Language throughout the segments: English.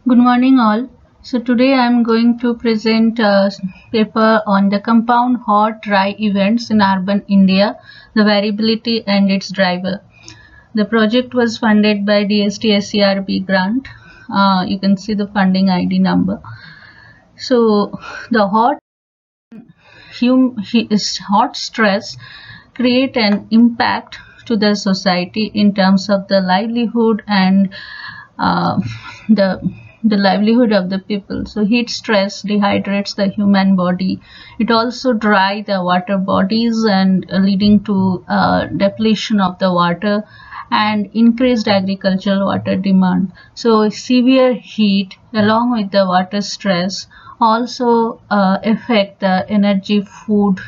Good morning, all. So today I am going to present a paper on the compound hot dry events in urban India, the variability and its driver. The project was funded by DST-SCRB grant. You can see the funding ID number. So the hot stress create an impact to the society in terms of the livelihood and uh, the the livelihood of the people. So heat stress dehydrates the human body. It also dry the water bodies and leading to depletion of the water and increased agricultural water demand. So severe heat along with the water stress also affect the energy food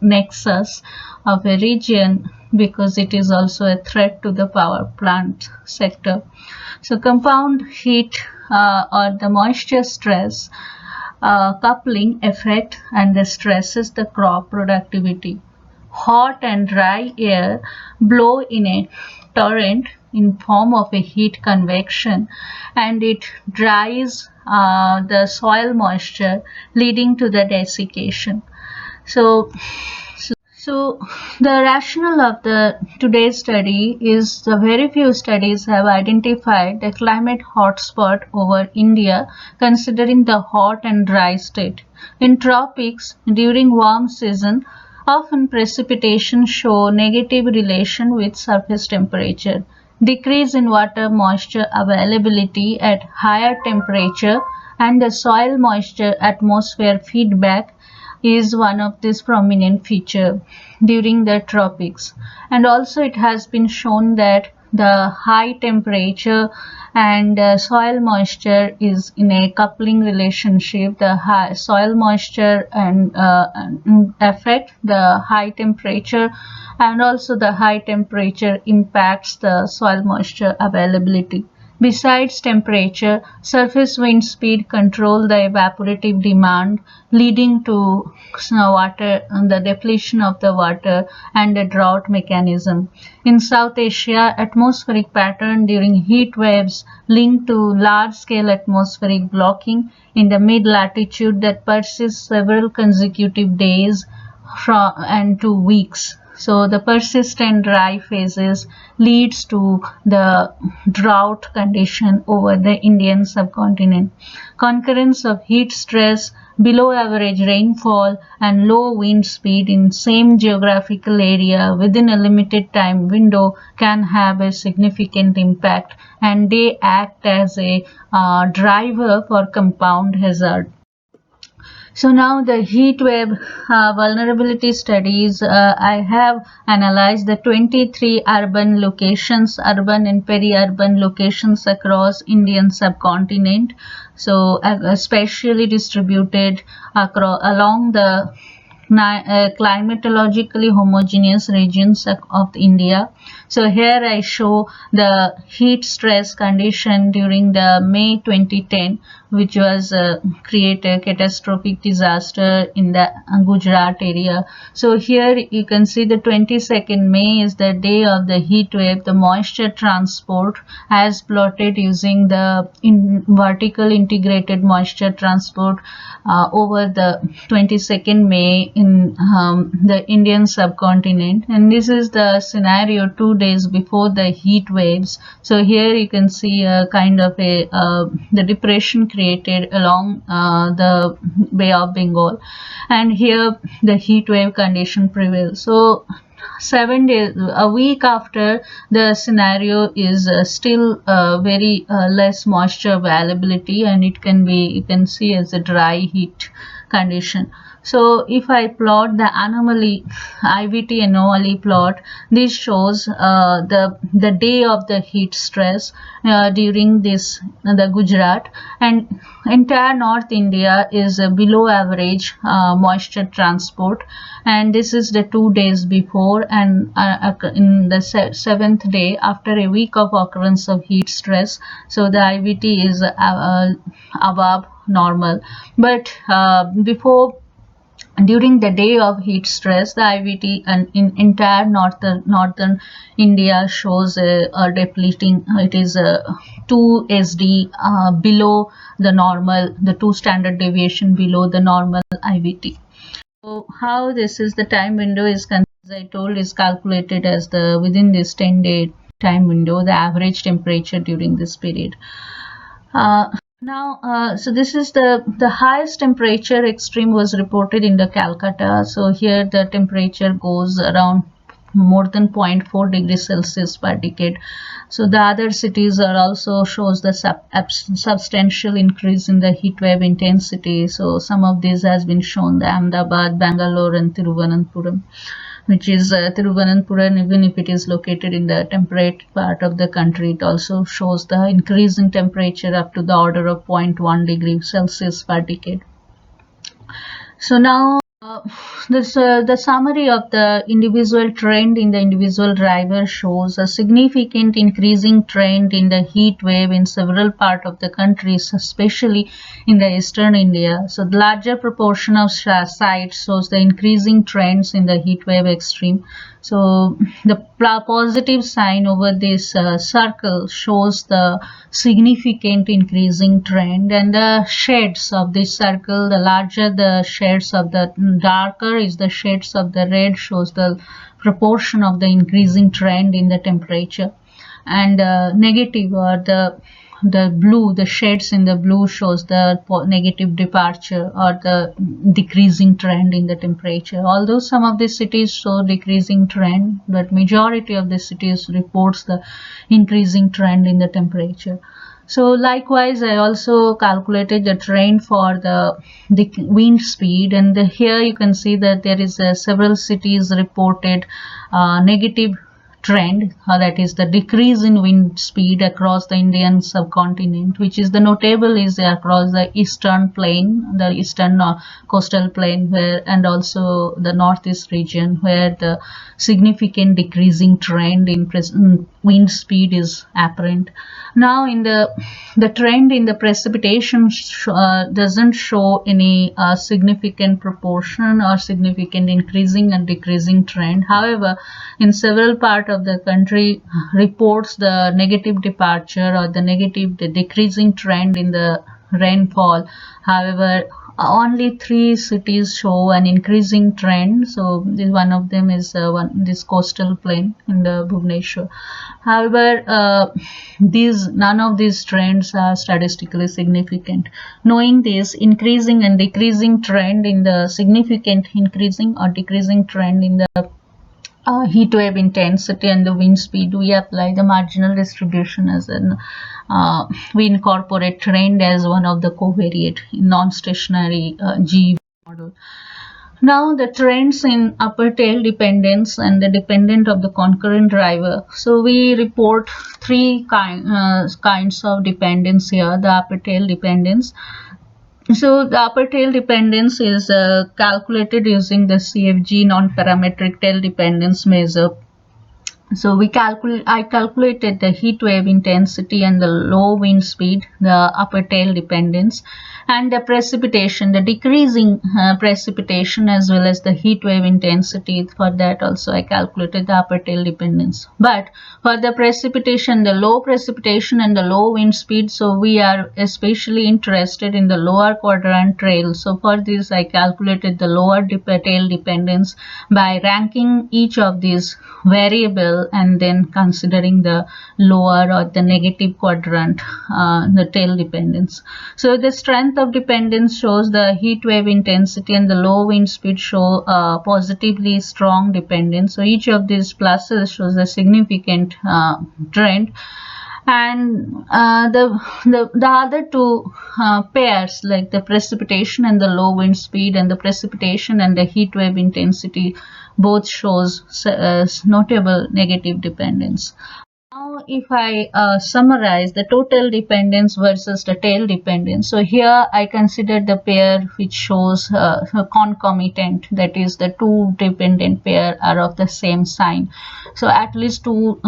nexus of a region because it is also a threat to the power plant sector. So compound heat or the moisture stress coupling effect and the stresses the crop productivity. Hot and dry air blow in a torrent in form of a heat convection and it dries the soil moisture leading to the desiccation. So the rationale of the today's study is the very few studies have identified the climate hotspot over India considering the hot and dry state. In tropics, during warm season, often precipitation show negative relation with surface temperature. Decrease in water moisture availability at higher temperature and the soil moisture atmosphere feedback is one of these prominent feature during the tropics. And also it has been shown that the high temperature and soil moisture is in a coupling relationship. The high soil moisture and affect the high temperature, and also the high temperature impacts the soil moisture availability. Besides temperature, surface wind speed control the evaporative demand, leading to water and the depletion of the water and a drought mechanism. In South Asia, atmospheric pattern during heat waves linked to large-scale atmospheric blocking in the mid-latitude that persists several consecutive days and to weeks. So the persistent dry phases leads to the drought condition over the Indian subcontinent. Concurrence of heat stress, below average rainfall and low wind speed in same geographical area within a limited time window can have a significant impact, and they act as a driver for compound hazard. So now the heat wave vulnerability studies, I have analyzed the 23 urban locations, urban and peri-urban locations across Indian subcontinent. So spatially distributed along the climatologically homogeneous regions of India. So here I show the heat stress condition during the May 2010, which was created a catastrophic disaster in the Gujarat area. So here you can see the 22nd May is the day of the heat wave. The moisture transport as plotted using the vertical integrated moisture transport over the 22nd May in the Indian subcontinent, and this is the scenario 2 days before the heat waves. So here you can see a kind of a the depression created along the Bay of Bengal, and here the heat wave condition prevails. So 7 days, a week after the scenario is still very less moisture availability, and it can be, you can see as a dry heat condition. So if I plot the anomaly, IVT anomaly plot, this shows the day of the heat stress during this the Gujarat, and entire North India is below average moisture transport, and this is the 2 days before, and in the seventh day after a week of occurrence of heat stress. So the IVT is above normal, but before during the day of heat stress, the IVT and in entire northern India shows a depleting. It is 2 SD below the normal, the 2 standard deviation below the normal IVT. So how this is the time window is, as I told, is calculated as the within this 10-day time window, the average temperature during this period. So this is the highest temperature extreme was reported in the Calcutta. So here the temperature goes around more than 0.4 degrees Celsius per decade. So the other cities are also shows the substantial increase in the heat wave intensity. So some of these has been shown: the Ahmedabad, Bangalore, and Thiruvananthapuram, which is Thiruvananthapuram. Even if it is located in the temperate part of the country, it also shows the increase in temperature up to the order of 0.1 degree Celsius per decade. So now the summary of the individual trend in the individual driver shows a significant increasing trend in the heat wave in several parts of the countries, especially in the eastern India. So the larger proportion of sites shows the increasing trends in the heat wave extreme. So the positive sign over this circle shows the significant increasing trend, and the shades of this circle, the larger the shades of the darker is the shades of the red, shows the proportion of the increasing trend in the temperature, and negative or the blue, the shades in the blue shows the negative departure or the decreasing trend in the temperature. Although some of the cities show decreasing trend, but majority of the cities reports the increasing trend in the temperature. So likewise, I also calculated the trend for the wind speed, and here you can see that there is several cities reported negative trend, that is the decrease in wind speed across the Indian subcontinent, which is the notable is across the eastern plain, the eastern coastal plain, where, and also the northeast region, where the significant decreasing trend in wind speed is apparent. Now in the trend in the precipitation doesn't show any significant proportion or significant increasing and decreasing trend. However, in several parts of the country reports the negative departure or the decreasing trend in the rainfall. However, only 3 cities show an increasing trend. So one of them is this coastal plain in the Bhubaneswar. However, none of these trends are statistically significant. Knowing this increasing and decreasing trend in the significant increasing or decreasing trend in the heat wave intensity and the wind speed, we apply the marginal distribution as an we incorporate trend as one of the covariate non-stationary GEV model. Now the trends in upper tail dependence and the dependent of the concurrent driver. So we report 3 kinds of dependence here. The upper tail dependence. So the upper tail dependence is calculated using the CFG non-parametric tail dependence measure. So I calculated the heat wave intensity and the low wind speed, the upper tail dependence, and the precipitation, the decreasing precipitation, as well as the heat wave intensity. For that also I calculated the upper tail dependence. But for the precipitation, the low precipitation and the low wind speed, so we are especially interested in the lower quadrant tail. So for this I calculated the lower tail dependence by ranking each of these variable and then considering the lower or the negative quadrant, the tail dependence. So the strength of dependence shows the heat wave intensity and the low wind speed show positively strong dependence. So each of these pluses shows a significant trend, and the other 2 pairs, like the precipitation and the low wind speed and the precipitation and the heat wave intensity, both shows notable negative dependence. Now now if I summarize the total dependence versus the tail dependence, so here I consider the pair which shows concomitant, that is the two dependent pair are of the same sign. So at least two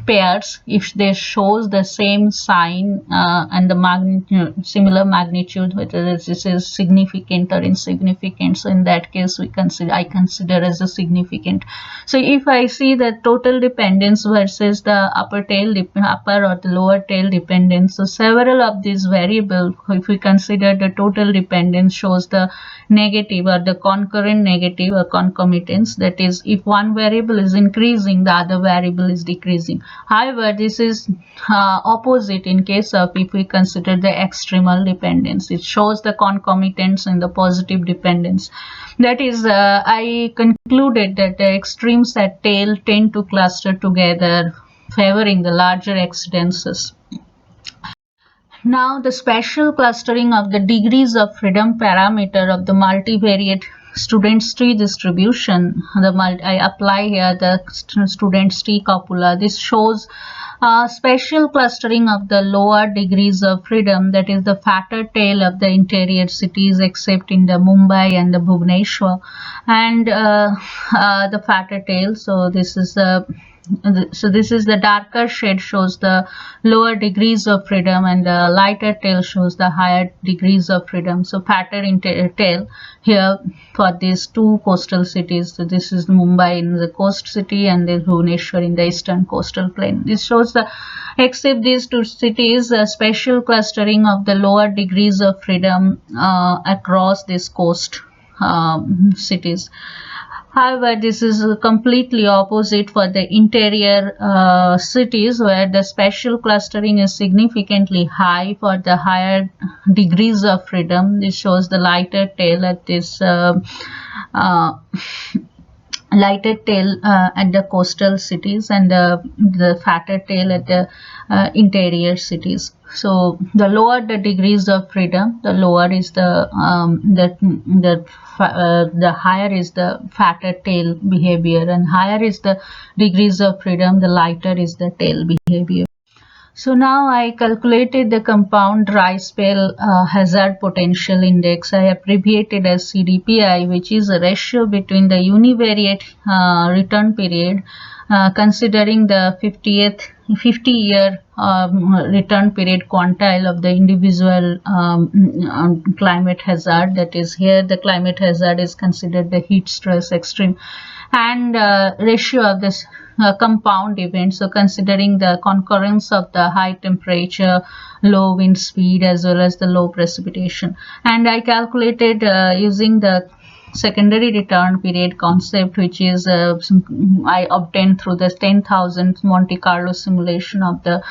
pairs, if they shows the same sign and the magnitude, similar magnitude, whether this is significant or insignificant, so in that case I consider as a significant. So if I see the total dependence versus the upper or the lower tail dependence, so several of these variables, if we consider the total dependence shows the negative or the concurrent negative or concomitance, that is if one variable is increasing, the other variable is decreasing. However, this is opposite in case of if we consider the extremal dependence. It shows the concomitance and the positive dependence. That is, I concluded that the extremes at tail tend to cluster together, favoring the larger exceedances. Now, the special clustering of the degrees of freedom parameter of the multivariate student's tree distribution. I apply here the student's tree copula. This shows special clustering of the lower degrees of freedom, that is the fatter tail of the interior cities except in the Mumbai and the Bhubaneswar, and the fatter tail. So this is the darker shade shows the lower degrees of freedom, and the lighter tail shows the higher degrees of freedom. So fatter tail here for these two coastal cities. So this is Mumbai in the coast city and then Bhubaneswar in the eastern coastal plain. This shows the, except these two cities, a special clustering of the lower degrees of freedom across this coast cities. However, this is completely opposite for the interior cities, where the special clustering is significantly high for the higher degrees of freedom. This shows the lighter tail at this lighter tail at the coastal cities, and the fatter tail at the interior cities. So the lower the degrees of freedom, the lower is the higher is the fatter tail behavior, and higher is the degrees of freedom, the lighter is the tail behavior. So now I calculated the compound dry spell hazard potential index. I abbreviated as CDPI, which is a ratio between the univariate return period considering the 50-year return period quantile of the individual climate hazard. That is, here the climate hazard is considered the heat stress extreme, and ratio of this compound event, so considering the concurrence of the high temperature, low wind speed, as well as the low precipitation. And I calculated using the secondary return period concept, which is I obtained through the 10,000 Monte Carlo simulation of the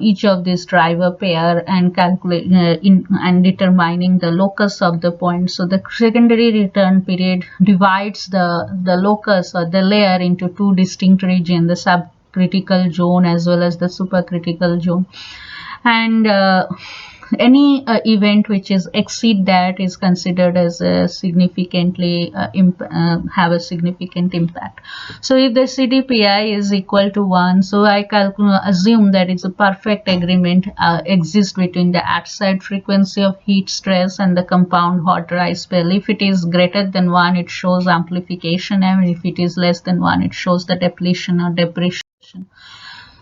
each of these driver pair, and calculate and determining the locus of the point. So the secondary return period divides the locus or the layer into two distinct regions, the subcritical zone as well as the supercritical zone, and any event which is exceed that is considered as significantly have a significant impact. So if the CDPI is equal to 1, so I assume that it's a perfect agreement exists between the outside frequency of heat stress and the compound hot dry spell. If it is greater than 1, it shows amplification, and if it is less than 1, it shows the depletion or depreciation.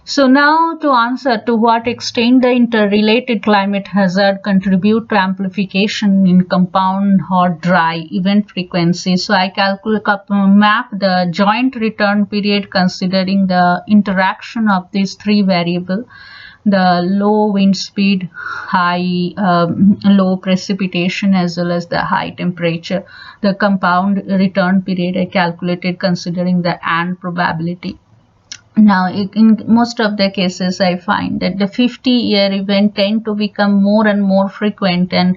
So now to answer to what extent the interrelated climate hazard contribute to amplification in compound hot dry event frequency. So I map the joint return period considering the interaction of these three variables: the low wind speed, high low precipitation, as well as the high temperature. The compound return period I calculated considering the AND probability. Now, in most of the cases, I find that the 50-year event tend to become more and more frequent, and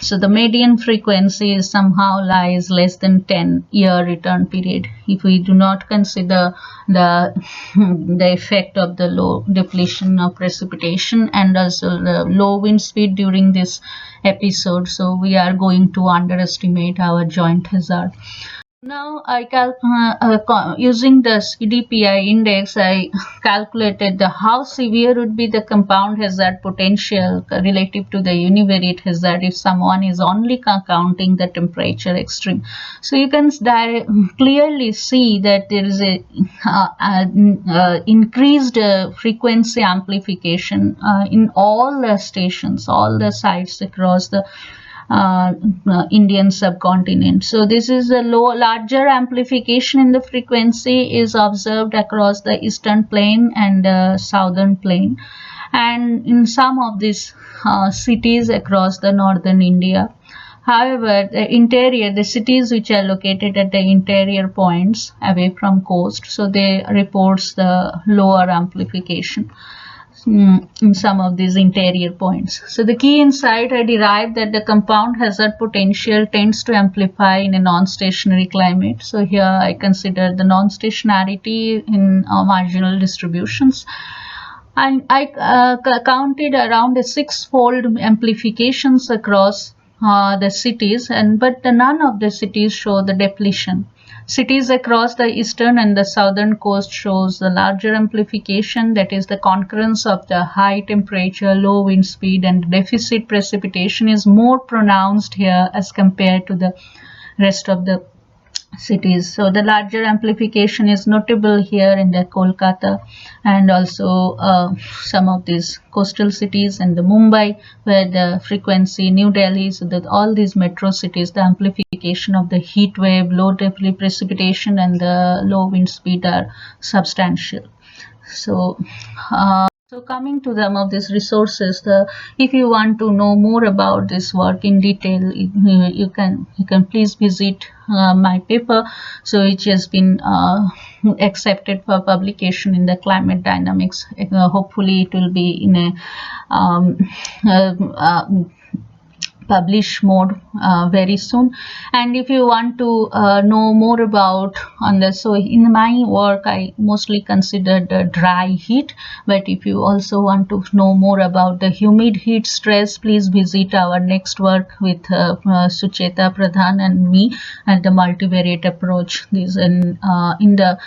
so the median frequency is somehow lies less than 10-year return period. If we do not consider the effect of the low depletion of precipitation and also the low wind speed during this episode, so we are going to underestimate our joint hazard. Now using the CDPI index, I calculated the how severe would be the compound hazard potential relative to the univariate hazard if someone is only counting the temperature extreme. So you can clearly see that there is a increased frequency amplification in all the stations, all the sites across the Indian subcontinent. So this is a larger amplification in the frequency is observed across the eastern plain and southern plain, and in some of these cities across the northern India. However, the cities which are located at the interior points away from coast, so they reports the lower amplification in some of these interior points. So the key insight I derived that the compound hazard potential tends to amplify in a non-stationary climate. So here I consider the non-stationarity in marginal distributions. And I counted around a six-fold amplifications across the cities, but none of the cities show the depletion. Cities across the eastern and the southern coast shows the larger amplification, that is the concurrence of the high temperature, low wind speed and deficit precipitation is more pronounced here as compared to the rest of the cities. So the larger amplification is notable here in the Kolkata and also some of these coastal cities and the Mumbai, where the frequency, New Delhi, so that all these metro cities, the amplification of the heat wave, low precipitation and the low wind speed are substantial. So coming to some of these resources, if you want to know more about this work in detail, you can please visit my paper, so which has been accepted for publication in the Climate Dynamics. Hopefully, it will be in a publish mode very soon. And if you want to know more about on this, so in my work I mostly considered the dry heat, but if you also want to know more about the humid heat stress, please visit our next work with Sucheta Pradhan and me at the multivariate approach. This in the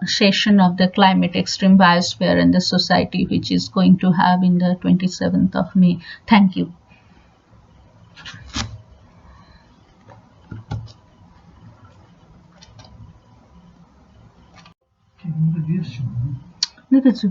session of the climate extreme biosphere and the society, which is going to have in the 27th of May. Thank you. দেখেছো